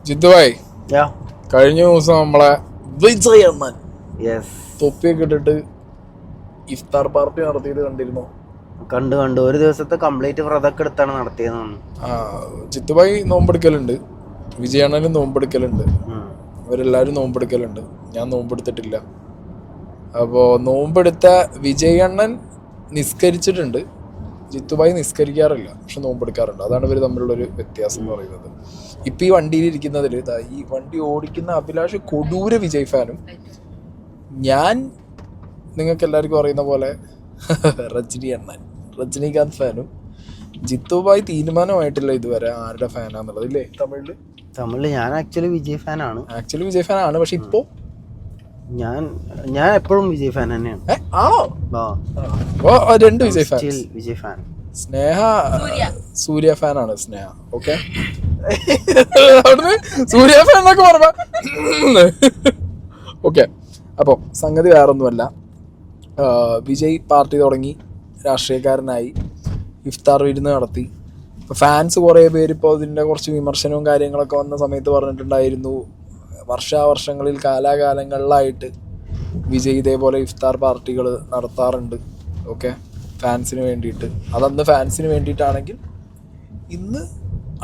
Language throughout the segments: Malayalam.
ജിത്തുഭായ്, കഴിഞ്ഞ ദിവസം നമ്മളെ വിജയ് അണ്ണൻ തൊപ്പിയൊക്കെ ഇട്ടിട്ട് ഇഫ്താർ പാർട്ടി നടത്തിയത് കണ്ടിരുന്നു? കണ്ടു. ഒരു ദിവസത്തെ കംപ്ലീറ്റ് വ്രതൊക്കെ എടുത്താണ് നടത്തിയത്. ജിത്തുഭായ് നോമ്പെടുക്കലുണ്ട്, വിജയ് അണ്ണനും നോമ്പെടുക്കലുണ്ട്, അവരെല്ലാവരും നോമ്പെടുക്കലുണ്ട്. ഞാൻ നോമ്പെടുത്തിട്ടില്ല. അപ്പോൾ നോമ്പെടുത്ത വിജയ് അണ്ണൻ നിസ്കരിച്ചിട്ടുണ്ട്, ജിത്തുഭായ് നിസ്കരിക്കാറില്ല, പക്ഷെ നോമ്പെടുക്കാറുണ്ട്. അതാണ് ഇവർ തമ്മിലുള്ളൊരു വ്യത്യാസം എന്ന് പറയുന്നത്. ഇപ്പം ഈ വണ്ടിയിൽ ഇരിക്കുന്നതിൽ ഈ വണ്ടി ഓടിക്കുന്ന അഭിലാഷ് കൊടൂര വിജയ് ഫാനും, ഞാൻ നിങ്ങൾക്ക് എല്ലാവർക്കും അറിയുന്ന പോലെ രജനീകാന്ത് ഫാനും. ജിത്തുഭായ് തീരുമാനമായിട്ടില്ല ഇതുവരെ ആരുടെ ഫാനാന്നുള്ളത്, ഇല്ലേ? തമിഴില് ഞാൻ ആക്ച്വലി വിജയ് ഫാനാണ്. പക്ഷെ ഇപ്പോ ഞാൻ എപ്പോഴും വിജയ് ഫാൻ തന്നെയാണ്. ആണോ? രണ്ട് വിജയ് ഫാൻ. സ്നേഹ സൂര്യ ഫാനാണ്. സ്നേഹ ഓക്കെ, സൂര്യ ഫാൻ എന്നൊക്കെ പറഞ്ഞ ഓക്കെ. അപ്പോൾ സംഗതി വേറൊന്നുമല്ല, വിജയ് പാർട്ടി തുടങ്ങി, രാഷ്ട്രീയക്കാരനായി, ഇഫ്താർ വിരുന്ന് നടത്തി. ഇപ്പോൾ ഫാൻസ് കുറേ പേര് ഇപ്പോൾ ഇതിൻ്റെ കുറച്ച് വിമർശനവും കാര്യങ്ങളൊക്കെ വന്ന സമയത്ത് പറഞ്ഞിട്ടുണ്ടായിരുന്നു, വർഷാവർഷങ്ങളിൽ കാലാകാലങ്ങളിലായിട്ട് വിജയ് ഇതേപോലെ ഇഫ്താർ പാർട്ടികൾ നടത്താറുണ്ട്, ഓക്കെ, ഫാൻസിന് വേണ്ടിയിട്ട്. അതന്ന് ഫാൻസിന് വേണ്ടിയിട്ടാണെങ്കിൽ ഇന്ന്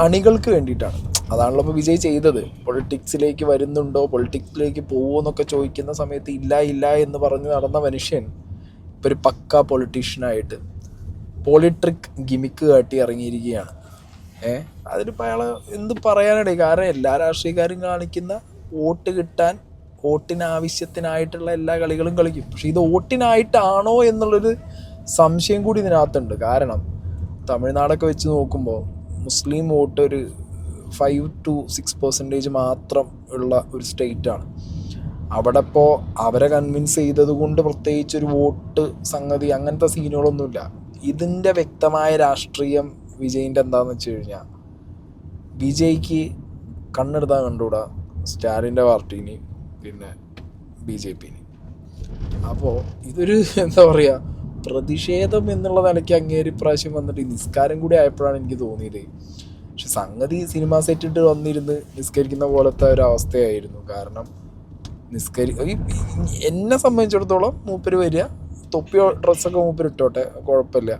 അണികൾക്ക് വേണ്ടിയിട്ടാണ്. അതാണല്ലോ ഇപ്പോൾ വിജയ് ചെയ്തത്. പൊളിറ്റിക്സിലേക്ക് വരുന്നുണ്ടോ, പൊളിറ്റിക്സിലേക്ക് പോകുമോ എന്നൊക്കെ ചോദിക്കുന്ന സമയത്ത് ഇല്ല എന്ന് പറഞ്ഞ് നടന്ന മനുഷ്യൻ ഇപ്പോൾ ഒരു പക്ക പൊളിറ്റീഷ്യനായിട്ട് പോളിട്രിക് ഗിമിക്ക് കാട്ടി ഇറങ്ങിയിരിക്കുകയാണ്. അതിലിപ്പോൾ അയാൾ എന്ത് പറയാനിട? കാരണം എല്ലാ രാഷ്ട്രീയക്കാരും കാണിക്കുന്ന വോട്ട് കിട്ടാൻ, വോട്ടിന് ആവശ്യത്തിനായിട്ടുള്ള എല്ലാ കളികളും കളിക്കും. പക്ഷെ ഇത് വോട്ടിനായിട്ടാണോ എന്നുള്ളൊരു സംശയം കൂടി ഇതിനകത്തുണ്ട്. കാരണം തമിഴ്നാടൊക്കെ വെച്ച് നോക്കുമ്പോൾ മുസ്ലിം വോട്ട് ഒരു 5 to 6% മാത്രം ഉള്ള ഒരു സ്റ്റേറ്റാണ്. അവിടെ ഇപ്പോൾ അവരെ കൺവിൻസ് ചെയ്തത് കൊണ്ട് പ്രത്യേകിച്ചൊരു വോട്ട് സംഗതി അങ്ങനത്തെ സീനുകളൊന്നുമില്ല. ഇതിൻ്റെ വ്യക്തമായ രാഷ്ട്രീയം വിജയിൻ്റെ എന്താണെന്ന് വെച്ച് കഴിഞ്ഞാൽ, വിജയ്ക്ക് കണ്ണെടുത്താൽ കണ്ടുകൂടാ സ്റ്റാലിൻ്റെ പാർട്ടീനെയും പിന്നെ BJP. അപ്പോൾ ഇതൊരു എന്താ പറയുക, പ്രതിഷേധം എന്നുള്ള നിലയ്ക്ക് അങ്ങേര് പ്രാവശ്യം വന്നിട്ട് നിസ്കാരം കൂടി ആയപ്പോഴാണ് എനിക്ക് തോന്നിയത്. പക്ഷെ സംഗതി സിനിമ സെറ്റിട്ട് വന്നിരുന്ന് നിസ്കരിക്കുന്ന പോലത്തെ ഒരു അവസ്ഥയായിരുന്നു. കാരണം എന്നെ സംബന്ധിച്ചിടത്തോളം മൂപ്പര് വരിക, തൊപ്പിയോ ഡ്രസ്സൊക്കെ മൂപ്പര് ഇട്ടോട്ടെ, കുഴപ്പമില്ല.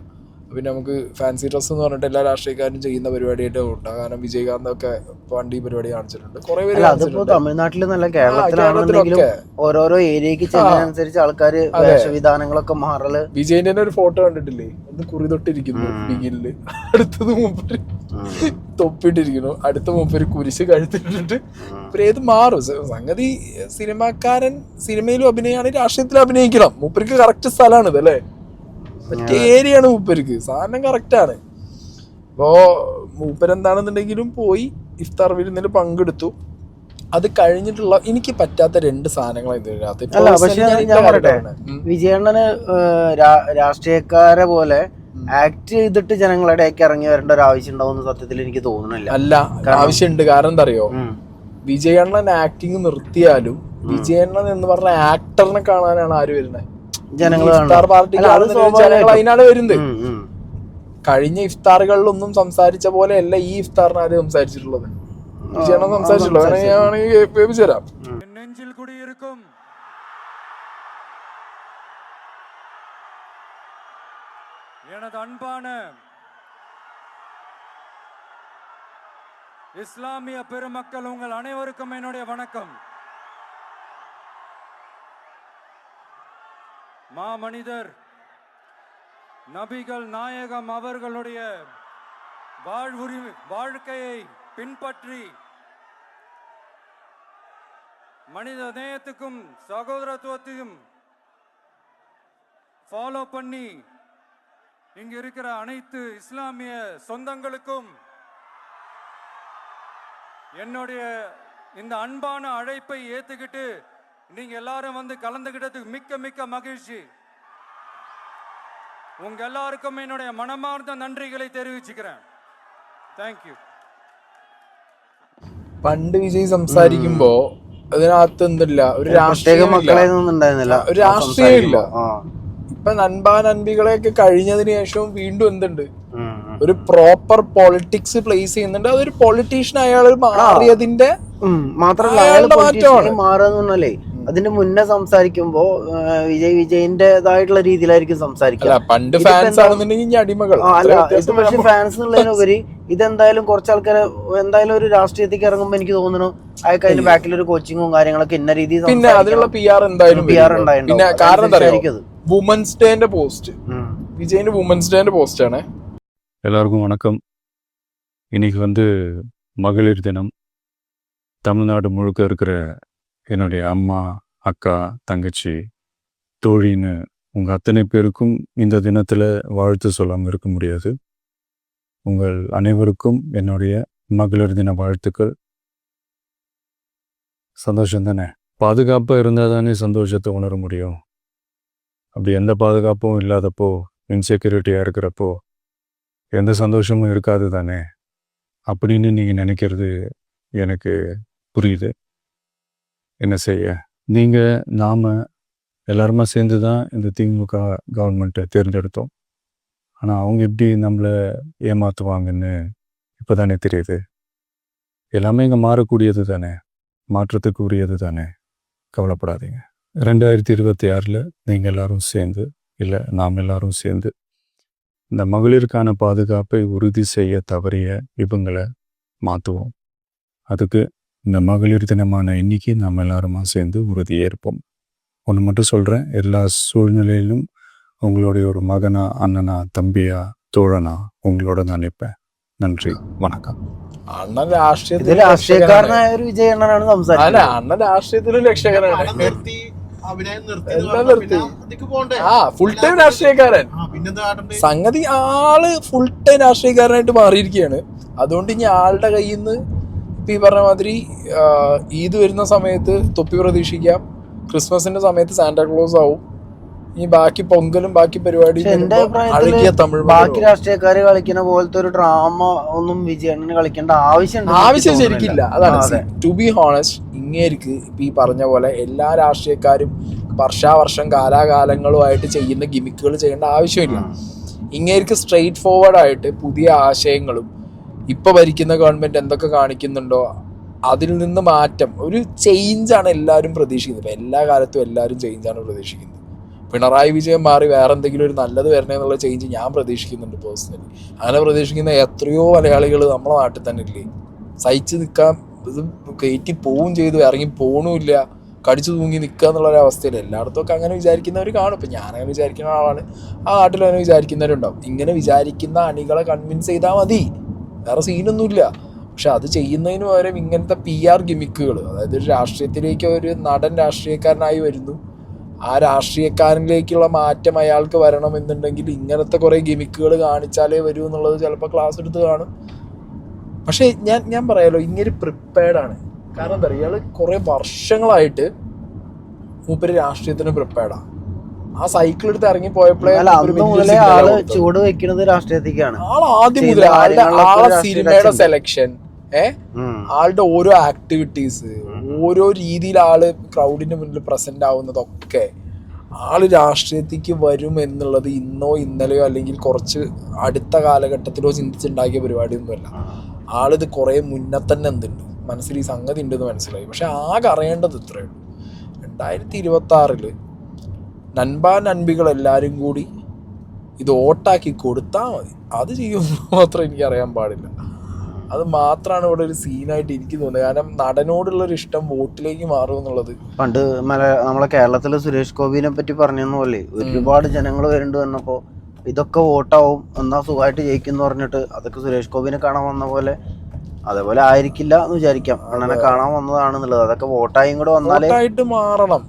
പിന്നെ നമുക്ക് ഫാൻസി ഡ്രസ്സ് എന്ന് പറഞ്ഞിട്ട് എല്ലാ രാഷ്ട്രീയക്കാരും ചെയ്യുന്ന പരിപാടിയായിട്ട് ഉണ്ടാകും. കാരണം വിജയകാന്തൊക്കെ പണ്ട് ഈ പരിപാടി കാണിച്ചിട്ടുണ്ട്, കുറെ പേര്. തമിഴ്നാട്ടിൽ കേരളത്തിലൊക്കെ ഓരോരോ ഏരിയക്ക് ചെല്ലുന്നതനുസരിച്ച് ആൾക്കാര് വേഷവിധാനങ്ങളൊക്കെ മാറല്. വിജയന്റെ ഒരു ഫോട്ടോ കണ്ടിട്ടില്ലേ? ഒന്ന് കുറി തൊട്ടിരിക്കുന്നു ബിഗിനില്, അടുത്തത് മൂപ്പര് തൊപ്പിട്ടിരിക്കുന്നു, അടുത്ത മൂപ്പര് കുരിശ് കഴുത്തിട്ടിട്ട് ഏത് മാറും. സംഗതി സിനിമാക്കാരൻ സിനിമയിലും അഭിനയാണ്, രാഷ്ട്രീയത്തിലും അഭിനയിക്കണം. മൂപ്പർക്ക് കറക്റ്റ് സ്ഥലമാണ് ഇത്, അല്ലേ? മറ്റേ ഏരിയയാണ് മൂപ്പർക്ക്, സാധനം കറക്റ്റാണ്. അപ്പോൾ മൂപ്പരെന്താണെന്നുണ്ടെങ്കിലും പോയി ഇഫ്താർ വിരുന്നിൽ പങ്കെടുത്തു. അത് കഴിഞ്ഞിട്ടുള്ള എനിക്ക് പറ്റാത്ത 2 സാധനങ്ങളാണ് ഇതിനകത്ത്. വിജയണ്ണന് രാഷ്ട്രീയക്കാരെ പോലെ ആക്ട് ചെയ്തിട്ട് ജനങ്ങളുടെ ഇറങ്ങി വരേണ്ട ഒരു ആവശ്യം ഉണ്ടാവുന്ന സത്യത്തിൽ എനിക്ക് തോന്നുന്നില്ല. അല്ല, ആവശ്യമുണ്ട്. കാരണം എന്താ അറിയോ, വിജയണ്ണൻ ആക്ടിങ് നിർത്തിയാലും വിജയണ്ണൻ എന്ന് പറഞ്ഞ ആക്ടറിനെ കാണാനാണ് ആര് വരുന്നത്? ഇഫ്താർ പാർട്ടിക്ക് ജനങ്ങൾ അതിനാണ് വരുന്നത്. കഴിഞ്ഞ ഇഫ്താറുകളിലൊന്നും സംസാരിച്ച പോലെ അല്ല ഈ ഇഫ്താറിന് ആര് സംസാരിച്ചിട്ടുള്ളത്? വിജയണ്ണൻ സംസാരിച്ചിട്ടുള്ളത്. ഞാനാണെങ്കിൽ വേവിച്ചു തരാം. നെഞ്ചിൽ കുടിയിരിക്കും எனது அன்பான இஸ்லாமிய பெருமக்கள், உங்கள் அனைவருக்கும் என்னுடைய வணக்கம். மாமனிதர் நபிகள் நாயகம் அவர்களுடைய வாழ்க்கையை பின்பற்றி மனித நேயத்துக்கும் சகோதரத்துவத்தையும் ஃபாலோ பண்ணி இங்க இருக்கிற அனைத்து இஸ்லாமிய சொந்தங்களுக்கும் என்னுடைய இந்த அன்பான அழைப்பை ஏத்துக்கிட்டு நீங்க எல்லாரும் வந்து கலந்துகிட்டதுக்கு மிக்க மிக்க மகிழ்ச்சி. உங்க எல்லாருக்கும் என்னுடைய மனமார்ந்த நன்றிகளை தெரிவிச்சுக்கிறேன். താങ്ക്യൂ. പണ്ട് വിജയ് സംസാരിക്കുമ്പോ അതിനകത്ത് എന്തില്ല, ഒരു രാഷ്ട്രീയമില്ല. ഇപ്പൊ നൻപികളെയൊക്കെ കഴിഞ്ഞതിന് ശേഷം വീണ്ടും എന്തുണ്ട്, ഒരു പ്രോപ്പർ പൊളിറ്റിക്സ് പ്ലേസ് ചെയ്യുന്നുണ്ട്. അതൊരു പൊളിറ്റീഷ്യൻ അയാൾ മാറിയതിന്റെ മാത്രല്ല അയാൾ അയാളുടെ പൊളിറ്റീഷ്യനായി മാറ്റമാണ്. മാറുക പറഞ്ഞാലേ അതിന്റെ മുന്നേ സംസാരിക്കുമ്പോ വിജയിന്റേതായിട്ടുള്ള രീതിയിലായിരിക്കും അല്ല സംസാരിക്കുക. പണ്ട് ഇതിപ്പോ ഫാൻസ് എന്താ- ആണെന്നുണ്ടെങ്കിൽ ഇനി അടിമകൾ അല്ല അത്രേ ഇത് വ്യത്യാസം പക്ഷെ വരാൻ ഫാൻസ് എന്നുള്ളതിനുപരി ഇതെന്തായാലും കുറച്ച് ആൾക്കാരെ എന്തായാലും ഒരു രാഷ്ട്രീയത്തിലേക്ക് ഇറങ്ങുമ്പോൾ എനിക്ക് തോന്നുന്നു അയാൾക്ക് അതിന്റെ ബാക്കിൽ ഒരു കോച്ചിങ്ങും കാര്യങ്ങളൊക്കെ ഇന്ന രീതിയിൽ പിന്നെ അതിനുള്ള PR എന്തായാലും PR വരും. ഉണ്ടായിട്ടുണ്ടാവും. പിന്നെ കാരണം എന്താ അറിയോ, അതനുസരിച്ചായിരിക്കും അത്. വുമൻസ് ഡേന്റെ പോസ്റ്റ്, വിജയിന്റെ വുമൻസ് ഡേന്റെ പോസ്റ്റ് ആണ്. எல்லாருக்கும் வணக்கம். இன்னைக்கு மகளிர் தினம். தமிழ்நாடு முழுக்க இருக்கிற என்னுடைய அம்மா, அக்கா, தங்கச்சி, தோழின்னு உங்கள் அத்தனை பேருக்கும் இந்த தினத்தில் வாழ்த்து சொல்லாமல் இருக்க முடியாது. உங்கள் அனைவருக்கும் என்னுடைய மகளிர் தின வாழ்த்துக்கள். சந்தோஷம் தானே? பாதுகாப்பாக இருந்தால் தானே சந்தோஷத்தை உணர முடியும். அப்படி எந்த பாதுகாப்பும் இல்லாதப்போ, இன்செக்யூரிட்டியாக இருக்கிறப்போ எந்த சந்தோஷமும் இருக்காது தானே அப்படின்னு நீங்கள் நினைக்கிறது எனக்கு புரியுது. என்ன செய்ய, நீங்கள் நாம் எல்லாருமா சேர்ந்து தான் இந்த திமுக கவர்மெண்ட்டை தேர்ந்தெடுத்தோம். ஆனால் அவங்க எப்படி நம்மளை ஏமாற்றுவாங்கன்னு இப்போ தானே தெரியுது. எல்லாமே இங்கே மாறக்கூடியது தானே, மாற்றத்துக்கு உரியது தானே, கவலைப்படாதீங்க. 2026 நீங்கள் எல்லாரும் சேர்ந்து, இல்லை நாம் எல்லாரும் சேர்ந்து இந்த மகளிருக்கான பாதுகாப்பை உறுதி செய்ய தவறிய இவங்களை மாற்றுவோம். அதுக்கு இந்த மகளிர் தினமான இன்னைக்கு நம்ம எல்லாருமா சேர்ந்து உறுதியேற்போம். ஒன்று மட்டும் சொல்கிறேன், எல்லா சூழ்நிலையிலும் உங்களுடைய ஒரு மகனா, அண்ணனா, தம்பியா, தோழனா உங்களோட நான் நிற்பேன். நன்றி, வணக்கம். അണ്ണൻ രാഷ്ട്രീയത്തിൽ ഇത് രാഷ്ട്രീയക്കാരനായ ഒരു വിജയ് അണ്ണനാണ് അല്ല, സംസാരിക്കുന്നത്. അണ്ണൻ രാഷ്ട്രീയത്തിലും രക്ഷകനാണ്. പടം നിർത്തി, അഭിനയം നിർത്തി എന്ന് എല്ലാം പറഞ്ഞാൽ നിർത്തി. പിന്നെ അതിക്ക് പോണ്ടേ? ആ ഫുൾ ടൈം രാഷ്ട്രീയക്കാരൻ. പിന്നെന്താ കാട്ടണ്ടേ? സംഗതി ആള് ഫുൾ ടൈം രാഷ്ട്രീയക്കാരനായിട്ട് മാറിയിരിക്കുകയാണ്. അതുകൊണ്ട് ഇനി ആളുടെ കയ്യിൽ നിന്ന് ഇപ്പം ഈ പറഞ്ഞ മാതിരി ഈദ് വരുന്ന സമയത്ത് തൊപ്പി പ്രതീക്ഷിക്കാം, ക്രിസ്മസിന്റെ സമയത്ത് സാന്റാക്ലോസ് ആവും, ഇനി ബാക്കി പൊങ്കലും ബാക്കി പരിപാടി പക്ഷെ എന്റെ അഴകിയ അഭിപ്രായത്തില് തമിഴ് ബാക്കി രാഷ്ട്രീയക്കാര് കളിക്കുന്ന പോലത്തെ ഒരു ഡ്രാമ ഒന്നും വിജയ് അണ്ണന് കളിക്കേണ്ട ആവശ്യം ശരിക്കില്ല. അതാണ് അതെ. ടു ബി ഹോണസ്റ്റ്, ഇങ്ങേർക്ക് ഇപ്പം ഈ പറഞ്ഞ പോലെ എല്ലാ രാഷ്ട്രീയക്കാരും വർഷാവർഷം കാലാകാലങ്ങളുമായിട്ട് ചെയ്യുന്ന ഗിമിക്കുകൾ ചെയ്യേണ്ട ആവശ്യമില്ല. ഇങ്ങേർക്ക് സ്ട്രെയിറ്റ് ഫോർവേഡായിട്ട് പുതിയ ആശയങ്ങളും ഇപ്പൊ ഭരിക്കുന്ന ഗവൺമെന്റ് എന്തൊക്കെ കാണിക്കുന്നുണ്ടോ അതിൽ നിന്ന് മാറ്റം, ഒരു ചേഞ്ചാണ് എല്ലാവരും പ്രതീക്ഷിക്കുന്നത്. ഇപ്പം എല്ലാ കാലത്തും എല്ലാവരും ചേഞ്ചാണ് പ്രതീക്ഷിക്കുന്നത്. പിണറായി വിജയൻ മാറി വേറെ എന്തെങ്കിലും ഒരു നല്ലത് വരണേ എന്നുള്ള ചേഞ്ച് ഞാൻ പ്രതീക്ഷിക്കുന്നുണ്ട് പേഴ്സണലി. അങ്ങനെ പ്രതീക്ഷിക്കുന്ന എത്രയോ മലയാളികൾ നമ്മളെ നാട്ടിൽ തന്നെ ഇല്ലേ, സഹിച്ച് നിൽക്കാൻ ഇത് കയറ്റി പോവും ചെയ്തു, ഇറങ്ങി പോണുമില്ല, കടിച്ചു തൂങ്ങി നിൽക്കുക എന്നുള്ളൊരവസ്ഥയിൽ എല്ലായിടത്തും ഒക്കെ അങ്ങനെ വിചാരിക്കുന്നവർ കാണും. ഇപ്പം ഞാനങ്ങനെ വിചാരിക്കുന്ന ആളാണ്, ആ നാട്ടിൽ അങ്ങനെ വിചാരിക്കുന്നവരുണ്ടാവും. ഇങ്ങനെ വിചാരിക്കുന്ന അണികളെ കൺവിൻസ് ചെയ്താൽ മതി, വേറെ സീനൊന്നുമില്ല. പക്ഷെ അത് ചെയ്യുന്നതിന് പകരം ഇങ്ങനത്തെ PR ഗിമിക്കുകൾ, അതായത് രാഷ്ട്രീയത്തിലേക്ക് ഒരു നടൻ രാഷ്ട്രീയക്കാരനായി വരുന്നു, ആ രാഷ്ട്രീയക്കാരനിലേക്കുള്ള മാറ്റം അയാൾക്ക് വരണമെന്നുണ്ടെങ്കിൽ ഇങ്ങനത്തെ കുറേ ഗിമിക്കുകൾ കാണിച്ചാലേ വരൂ എന്നുള്ളത് ചിലപ്പോൾ ക്ലാസ് എടുത്ത് കാണും. പക്ഷേ ഞാൻ പറയാലോ, ഇങ്ങനെ പ്രിപ്പയർഡാണ്. കാരണം എന്താ പറയുക, ഇയാൾ കുറേ വർഷങ്ങളായിട്ട് മൂപ്പര് രാഷ്ട്രീയത്തിന് പ്രിപ്പയർഡാണ്. ആ സൈക്കിൾ എടുത്ത് ഇറങ്ങി പോയപ്പോഴേ അന്ന് മുതലേ ആള് ചുവട് വെക്കുന്നത് രാഷ്ട്രീയത്തിലേക്കാണ്. ആദ്യം മുതൽ ആളെ സിനിമയുടെ സെലക്ഷൻ, ആളുടെ ഓരോ ആക്ടിവിറ്റീസ്, ഓരോ രീതിയിൽ ആള് ക്രൗഡിന്റെ മുന്നിൽ പ്രസന്റ് ആവുന്നതൊക്കെ ആള് രാഷ്ട്രീയത്തിലേക്ക് വരും എന്നുള്ളത് ഇന്നോ ഇന്നലെയോ അല്ലെങ്കിൽ കുറച്ച് അടുത്ത കാലഘട്ടത്തിലോ ചിന്തിച്ചുണ്ടാക്കിയ പരിപാടിയൊന്നുമല്ല. ആളിത് കുറേ മുന്നേ തന്നെ എന്തുണ്ട് മനസ്സിൽ ഈ സംഗതി ഉണ്ടെന്ന് മനസ്സിലായി. പക്ഷെ ആകെ അറിയേണ്ടത് ഇത്രയേ ഉള്ളൂ, 2026 നൻപാ നൻപികൾ എല്ലാവരും കൂടി ഇത് വോട്ടാക്കി കൊടുത്താൽ മതി. അത് ചെയ്യുമെന്ന് മാത്രം എനിക്കറിയാൻ പാടില്ല. അത് മാത്രമാണ് ഇവിടെ ഒരു സീനായിട്ട് എനിക്ക് തോന്നുന്നത്. കാരണം നടനോടുള്ളൊരു ഇഷ്ടം വോട്ടിലേക്ക് മാറും എന്നുള്ളത്. പണ്ട് നമ്മളെ കേരളത്തില് സുരേഷ് ഗോപിനെ പറ്റി പറഞ്ഞ പോലെ ഒരുപാട് ജനങ്ങൾ വരുന്നുണ്ട് വന്നപ്പോ ഇതൊക്കെ വോട്ടാവും, എന്നാ സുഖമായിട്ട് ജയിക്കും പറഞ്ഞിട്ട് അതൊക്കെ സുരേഷ് ഗോപിനെ കാണാൻ വന്ന പോലെ അതേപോലെ ആയിരിക്കില്ല എന്ന് വിചാരിക്കാം. അണ്ണനെ കാണാൻ വന്നതാണെന്നുള്ളത് അതൊക്കെ വോട്ടായും കൂടെ വന്നാലേ വോട്ടായിട്ട് മാറണം.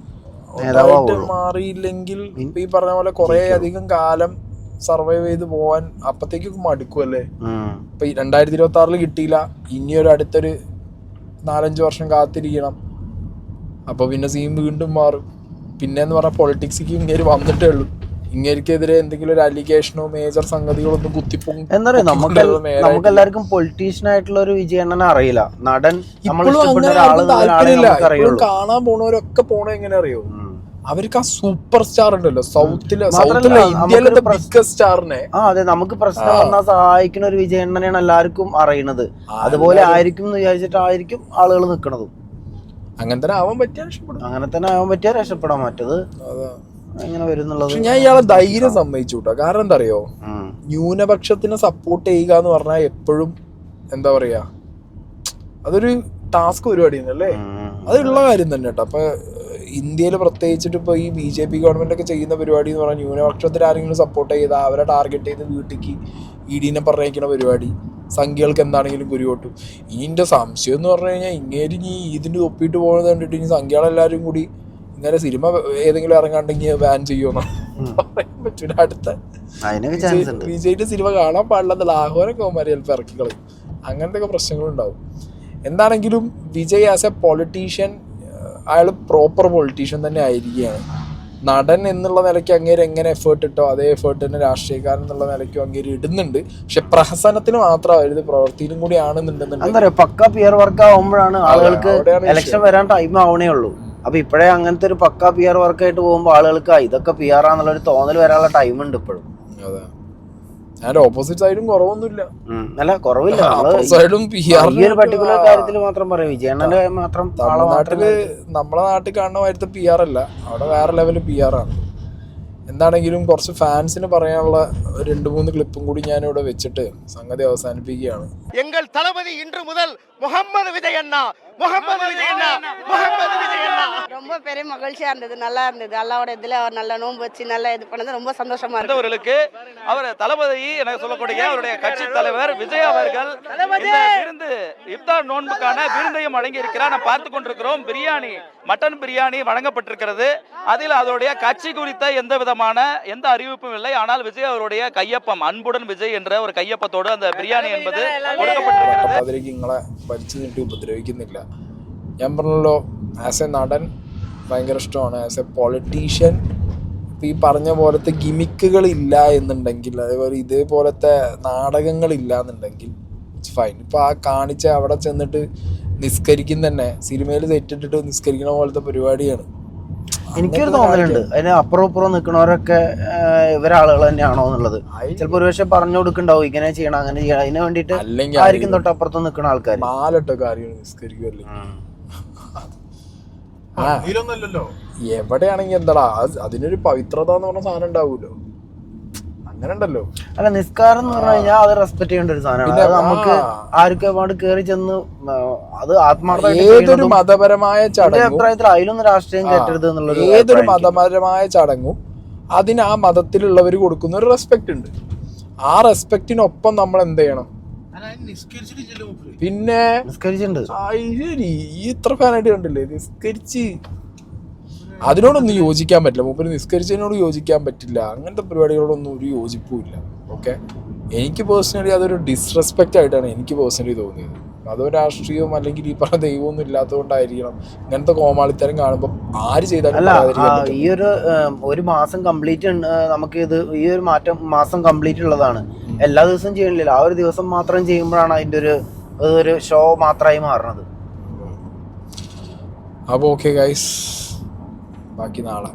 വോട്ടായിട്ട് മാറിയില്ലെങ്കിൽ ഈ പറഞ്ഞ പോലെ കുറെ അധികം കാലം സർവൈവ് ചെയ്ത് പോവാൻ അപ്പത്തേക്കൊക്കെ മടുക്കുമല്ലേ. ഇപ്പൊ 2026 കിട്ടിയില്ല, ഇനിയൊരു അടുത്തൊരു 4-5 വർഷം കാത്തിരിക്കണം. അപ്പൊ പിന്നെ സീൻ വീണ്ടും മാറും. പിന്നെന്ന് പറഞ്ഞാൽ പൊളിറ്റിക്സിക്ക് ഇങ്ങനെ വന്നിട്ടേ ഉള്ളൂ. ഇങ്ങനെക്കെതിരെ എന്തെങ്കിലും ഒരു അലിഗേഷനോ മേജർ സംഗതികളൊന്നും കുത്തിപ്പോകും. എന്താ പറയാ, നമുക്ക് എല്ലാവർക്കും പൊളിറ്റീഷ്യൻ ആയിട്ടുള്ള ഒരു വിജയണ്ണനെ അറിയില്ല. നടൻ താല്പര്യമില്ല. ഇപ്പോഴും കാണാൻ പോണവരൊക്കെ പോണ എങ്ങനെ അറിയോ, അവർക്ക് ആ സൂപ്പർ സ്റ്റാർ ഉണ്ടല്ലോ സൗത്തിലെ മാത്രല്ല, ഇന്ത്യയിലെ നമുക്കൊരു ബിഗ്ഗസ്റ്റ് സ്റ്റാറിനെ. അതെ, നമുക്ക് പ്രശ്നം വന്നാൽ സഹായിക്കുന്ന ഒരു വിജയണ്ണനെയാണ് എല്ലാവർക്കും അറിയണത്. അതുപോലെ ആയിരിക്കും എന്ന് വിചാരിച്ചിട്ടായിരിക്കും ആളുകൾ നിൽക്കണതും. അങ്ങനെ തന്നെ ആവാൻ പറ്റിയാൽ രക്ഷപ്പെടും. അങ്ങനെ തന്നെ ആവാൻ പറ്റിയാൽ രക്ഷപ്പെടാൻ പറ്റത് എങ്ങനെ വരുന്നുള്ളത്. പക്ഷെ ഞാൻ ഇയാളെ ധൈര്യം സമ്മതിച്ചു കേട്ടോ. കാരണം എന്താ അറിയോ, ന്യൂനപക്ഷത്തിനെ സപ്പോർട്ട് ചെയ്യുക എന്ന് പറഞ്ഞാൽ എപ്പോഴും എന്താ പറയാ, അതൊരു ടാസ്ക് പരിപാടിയാണ് അല്ലേ. അതുള്ള കാര്യം തന്നെ കേട്ടോ. അപ്പൊ ഇന്ത്യയിൽ പ്രത്യേകിച്ചിട്ട് ഇപ്പൊ ഈ BJP ഗവൺമെന്റ് ഒക്കെ ചെയ്യുന്ന പരിപാടി എന്ന് പറഞ്ഞാൽ ന്യൂനപക്ഷത്തിൽ ആരെങ്കിലും സപ്പോർട്ട് ചെയ്താൽ അവരെ ടാർഗറ്റ് ചെയ്ത് വീട്ടിലേക്ക് ഇടീനെ പറഞ്ഞയക്കുന്ന പരിപാടി, സംഖ്യകൾക്ക് എന്താണെങ്കിലും കുരുവോട്ടും. ഇതിന്റെ സംശയം എന്ന് പറഞ്ഞു കഴിഞ്ഞാൽ ഇങ്ങേര് ഇനി ഇതിന്റെ ഒപ്പിട്ട് പോകുന്നത് കണ്ടിട്ട് ഇനി സംഖ്യകളെല്ലാരും കൂടി ഇങ്ങനെ സിനിമ ഏതെങ്കിലും ഇറങ്ങാണ്ടെങ്കിൽ ബാൻ ചെയ്യുമെന്നോ പറയാൻ പറ്റൂല. അടുത്ത വിജയിന്റെ സിനിമ കാണാൻ പാടില്ല, ലാഹോരൊക്കെ അവന്മാര് ചിലപ്പോൾ ഇറക്കിക്കളയും. അങ്ങനത്തെ ഒക്കെ പ്രശ്നങ്ങളുണ്ടാവും. എന്താണെങ്കിലും വിജയ് ആസ് എ പൊളിറ്റീഷ്യൻ അയാൾ പ്രോപ്പർ പൊളിറ്റീഷ്യൻ തന്നെ ആയിരിക്കുകയാണ്. നടൻ എന്നുള്ള നിലയ്ക്ക് അങ്ങേര് എങ്ങനെ എഫേർട്ട് ഇട്ടോ അതേ എഫേർട്ട് തന്നെ രാഷ്ട്രീയക്കാരൻ എന്നുള്ള നിലയ്ക്കും അങ്ങേര് ഇടുന്നുണ്ട്. പക്ഷെ പ്രഹസനത്തിന് മാത്രമായിരുന്നു, പ്രവൃത്തിയിലും കൂടി ആണെന്നുണ്ടെന്നുണ്ടെങ്കിൽ പക്ക പിയർ വർക്ക് ആവുമ്പോഴാണ് ആളുകൾക്ക് ഇലക്ഷൻ വരാൻ ടൈം ആവണേ ഉള്ളൂ. അപ്പൊ ഇപ്പോഴേ അങ്ങനത്തെ ഒരു പക്ക പിയർ വർക്കായിട്ട് പോകുമ്പോൾ ആളുകൾക്ക് ഇതൊക്കെ പിയർ ആന്നുള്ള ഒരു തോന്നൽ വരാനുള്ള ടൈം ഉണ്ട് ഇപ്പോഴും. അതെ, ഞാൻ ഓപ്പോസിറ്റ് സൈഡും കുറവൊന്നുമില്ല. അല്ല, കുറവില്ല. സൈഡും ഈ ഒരു പർട്ടിക്കുലർ കാര്യത്തിൽ മാത്രം പറയാം, വിജയണ്ണന്റെ മാത്രം. നമ്മളെ നാട്ടിൽ കാണുന്ന മാതിരത്തെ PR അല്ല, അവിടെ വേറെ ലെവല് PR ആണ്. എന്താണെങ്കിലും കുറച്ച് ഫാൻസിന് പറയാനുള്ള 2-3 ക്ലിപ്പും കൂടി ഞാനിവിടെ വെച്ചിട്ട് സംഗതി അവസാനിപ്പിക്കുകയാണ്. எங்கள் தளபதி இன்று முதல் முகம்மது விஜய் அண்ணா, முகம்மது விஜய் அண்ணா, முகம்மது விஜய் அண்ணா. ரொம்ப பெரிய மகிழ்ச்சியா இருந்தது, நல்லா இருந்தது. அல்லாவோட இதுல அவர் நல்ல நோன்பு வச்சு நல்லா இது பண்ணது ரொம்ப சந்தோஷமா இருக்கு. அவர்களுக்கு அவர் தளபதி என சொல்லக்கூடிய அவருடைய கட்சி தலைவர் விஜய் அவர்கள் இந்த விருந்து இஃப்தார் நோன்புக்கான விருந்தையும் வழங்கி இருக்கிறார். நாம் பார்த்து கொண்டிருக்கிறோம். பிரியாணி, மட்டன் பிரியாணி வழங்கப்பட்டிருக்கிறது. அதில் அதோடைய கட்சி குறித்த எந்த அறிவிப்பும் இல்லை. ஆனால் விஜய் அவருடைய கையொப்பம், அன்புடன் விஜய் என்ற ஒரு கையொப்பத்தோடு அந்த பிரியாணி என்பது കൊടുക്കപ്പെട്ടിരിക്കുന്നത്. അതിലേക്ക് നിങ്ങളെ വലിച്ചു നീട്ടി ഉപദ്രവിക്കുന്നില്ല. ഞാൻ പറഞ്ഞല്ലോ, ആസ് എ നടൻ ഭയങ്കര ഇഷ്ടമാണ്. ആസ് എ പൊളിറ്റീഷ്യൻ ഇപ്പം ഈ പറഞ്ഞ പോലത്തെ ഗിമിക്കുകൾ ഇല്ല എന്നുണ്ടെങ്കിൽ, അതേപോലെ ഇതേപോലത്തെ നാടകങ്ങളില്ല എന്നുണ്ടെങ്കിൽ ഇറ്റ്സ് ഫൈൻ. ഇപ്പം ആ കാണിച്ച അവിടെ ചെന്നിട്ട് നിസ്കരിക്കും തന്നെ, സിനിമയിൽ തെറ്റിട്ടിട്ട് നിസ്കരിക്കണ പോലത്തെ പരിപാടിയാണ്. എനിക്കൊരു തോന്നലുണ്ട്, അതിന് അപ്പുറം ഇപ്പുറം നിൽക്കണവരൊക്കെ ഇവരാളുകൾ തന്നെയാണോ എന്നുള്ളത്. ചിലപ്പോൾ ഒരു പക്ഷെ പറഞ്ഞു കൊടുക്കണ്ടാവും, ഇങ്ങനെ ചെയ്യണം അങ്ങനെ ചെയ്യണം, അതിന് വേണ്ടിയിട്ട് ആയിരിക്കും തൊട്ടപ്പുറത്ത് നിൽക്കുന്ന ആൾക്കാർ മാലട്ടൊക്കെ ആരെയും നിസ്കരിക്കുമല്ലേ. ഇതിലൊന്നുമല്ലല്ലോ. എവിടെയാണെങ്കി എന്താടാ അതിനൊരു പവിത്രത എന്ന് പറഞ്ഞ സാധനം ഉണ്ടാവൂലോ, അങ്ങനെ ഉണ്ടല്ലോ. അല്ല, നിസ്കാരം എന്ന് പറഞ്ഞു കഴിഞ്ഞാൽ അത് റെസ്പെക്ട് ചെയ്യേണ്ട ഒരു സാധനമാണ്. അത് നമുക്ക് ആർക്കും ഒരുപാട് കയറി ചെന്ന് അത് ഏതൊരു മതപരമായ ചടങ്ങും അഭിപ്രായത്തിൽ അതിലൊന്നും രാഷ്ട്രീയം കയറ്റരുത് എന്നുള്ളത്. ഏതൊരു മതപരമായ ചടങ്ങും അതിന് ആ മതത്തിലുള്ളവർ കൊടുക്കുന്ന ഒരു റെസ്പെക്ട് ഉണ്ട്. ആ റെസ്പെക്റ്റിനൊപ്പം നമ്മൾ എന്ത് ചെയ്യണം? പിന്നെ നിസ്കരിച്ചിട്ടുണ്ട്. ശരി, ഈ ഇത്ര ഫാനായിട്ട് കണ്ടില്ലേ നിസ്കരിച്ച്, അതിനോടൊന്നും യോജിക്കാൻ പറ്റില്ല. മൂപ്പര് നിസ്കരിച്ചതിനോട് യോജിക്കാൻ പറ്റില്ല. അങ്ങനത്തെ പരിപാടികളോടൊന്നും ഒരു യോജിപ്പുമില്ല. ഓക്കെ, എനിക്ക് പേഴ്സണലി അതൊരു ഡിസ്റെസ്പെക്റ്റ് ആയിട്ടാണ് എനിക്ക് പേഴ്സണലി തോന്നിയത്. അതോ രാഷ്ട്രീയവും അല്ലെങ്കിൽ ഈ പറഞ്ഞ ദൈവമൊന്നും ഇല്ലാത്തതുകൊണ്ടായിരിക്കണം ഇങ്ങനത്തെ കോമാളിത്തരം കാണുമ്പോൾ ആര് ചെയ്താലും. ഈ ഒരു മാസം കംപ്ലീറ്റ് നമുക്ക് ഈ ഒരു മാസം കംപ്ലീറ്റ് ഉള്ളതാണ്. എല്ലാ ദിവസവും ചെയ്യണില്ല, ആ ഒരു ദിവസം മാത്രം ചെയ്യുമ്പോഴാണ് അതിൻ്റെ ഒരു ഷോ മാത്രമായി മാറുന്നത്. അപ്പോൾ ഓക്കെ ഗൈസ്, ബാക്കി നാളെ.